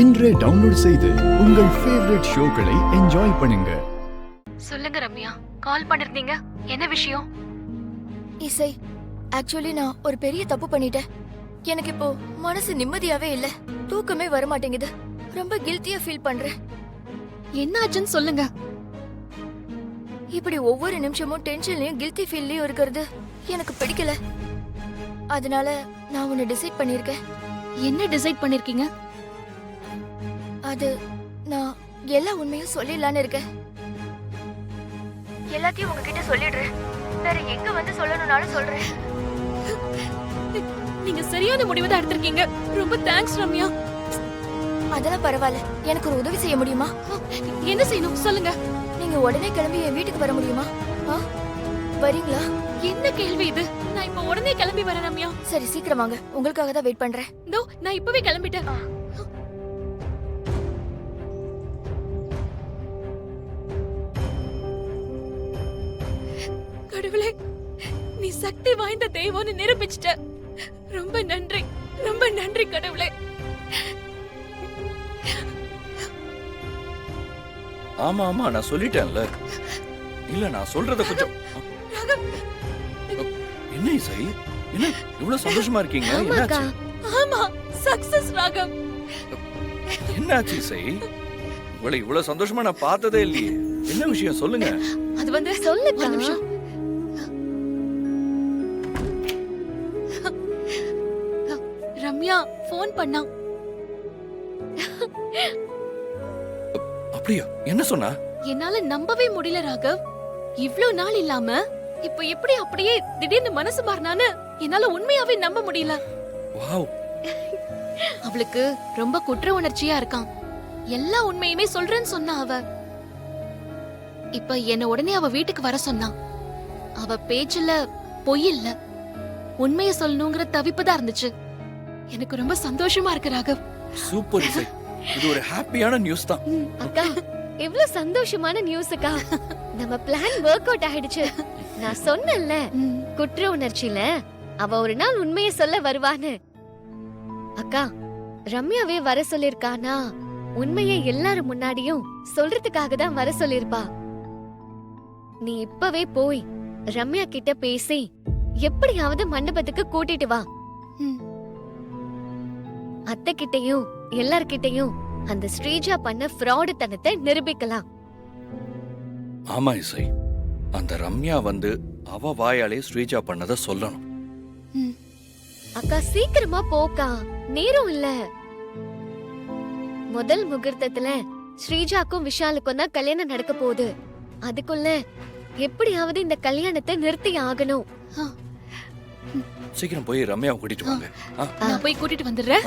இன்றே டவுன்லோட் செய்து உங்கள் ஃபேவரட் ஷோக்களை என்ஜாய் பண்ணுங்க. சொல்லுங்க ரம்யா, கால் பண்ணிருந்தீங்க, என்ன விஷயம்? இசை, ஆக்சுவலி நான் ஒரு பெரிய தப்பு பண்ணிட்டேன். எனக்கு இப்போ மனசு நிம்மதியாவே இல்ல, தூக்கமே வர மாட்டேங்குது. ரொம்ப கில்ட்டியா ஃபீல் பண்றேன். என்ன ஆச்சுன்னு சொல்லுங்க. இப்படி ஒவ்வொரு நிமிஷமும் டென்ஷன்லயும் கில்ட்டி ஃபீல்லயும் இருக்கிறது எனக்கு பிடிக்கல. அதனால நான் ஒன்னு டிசைட் பண்ணிருக்கேன். என்ன டிசைட் பண்ணிருக்கீங்க? அது நான் எல்லா உண்மையும் சொல்லிடலான்னு இருக்கேன். எல்லாத்தையும் உங்ககிட்ட சொல்லிடுறேன். வேற எங்க வந்து சொல்லணும்னாலும் சொல்றேன். நீங்க சரியான முடிவு தான் எடுத்திருக்கீங்க. ரொம்ப தேங்க்ஸ் ரம்யா. அதெல்லாம் பரவாயில்ல. எனக்கு ஒரு உதவி செய்ய முடியுமா? என்ன செய்யணும் சொல்லுங்க. நீங்க உடனே கிளம்பி என் வீட்டுக்கு வர முடியுமா? வரீங்களா? என்ன கேள்வி இது? நான் இப்ப உடனே கிளம்பி வரேன் ரம்யா. சரி, சீக்கிரம் வாங்க. உங்களுக்காக தான் வெயிட் பண்றேன். இதோ நான் இப்பவே கிளம்பிட்டேன். கடவுளே, நீ சக்தி வாய்ந்த தெய்வம்னு நிரூபிச்சிட்ட. ரொம்ப நன்றி, ரொம்ப நன்றி கடவுளே. ஆமா ஆமா நான் சொல்லிட்டேன்ல. இல்ல நான் சொல்றத கொஞ்சம். என்ன இசை, என்ன இவ்வளவு சந்தோஷமா இருக்கீங்க? என்னாச்சு? ஆமா, சக்சஸ் ராகம். என்னாச்சு இசை? உங்களை இவ்வளவு சந்தோஷமா நான் பார்த்ததே இல்லையே. என்ன விஷயம் சொல்லுங்க. அது வந்து சொல்லுங்க. ரம்யா போன் பண்ணா. அப்படியா? என்ன சொன்னா? என்னால நம்பவே முடியல ராகவ். இவ்ளோ நாள் இல்லாம இப்ப எப்படி அப்படியே திடீர்னு மனசு மாறினான்னு என்னால உண்மையாவே நம்ப முடியல. வாவ். அவளுக்கு ரொம்ப குற்ற உணர்ச்சியா இருக்கான். எல்லா உண்மையுமே சொல்றேன்னு சொன்னா அவ. இப்ப என்ன உடனே அவ வீட்டுக்கு வர சொன்னா. அவ பேச்சுல பொய் இல்ல, உண்மைய சொல்லணுங்கிற தவிப்பு தான் இருந்துச்சு. எனக்கு ரொம்ப சந்தோஷமா இருக்கு ராகவ். சூப்பர் இசை, இது ஒரு ஹாப்பியான நியூஸ் தான். அக்கா, எவ்வளவு சந்தோஷமான நியூஸ் அக்கா. நம்ம பிளான் வொர்க் அவுட் ஆயிடுச்சு. நான் சொன்னேன்ல, குற்ற உணர்ச்சியில அவ ஒரு நாள் உண்மையை சொல்ல வருவான்னு. அக்கா, ரம்யாவே வர சொல்லிருக்கானா உண்மையை எல்லாரும் முன்னாடியும் சொல்றதுக்காக தான் வர சொல்லிருப்பா. நீ இப்பவே போய் ரம்யா கிட்ட பேசி எப்படியாவது மண்டபத்துக்கு கூட்டிட்டு வா. அத்தை கிட்டையும் எல்லார்கிட்டையும் அந்த ஸ்ரீஜா பண்ண ஃப்ராடு தனத்தை நிரூபிக்கலாம். ஆமா இசை, அந்த ரம்யா வந்து அவ வாயாலே ஸ்ரீஜா பண்ணத சொல்லணும். அக்கா சீக்கிரமா போக்கா, நேரம் இல்ல. முதல் முகூர்த்தத்துல ஸ்ரீஜாக்கும் விஷாலுக்கும் தான் கல்யாணம் நடக்க போகுது. அதுக்குள்ள எப்படியாவது இந்த கல்யாணத்தை நிறுத்தி ஆகணும். சீக்கிரம் போய் ரம்யாவை கூட்டிட்டு வாங்க. நான் போய் கூட்டிட்டு வந்துடுறேன்.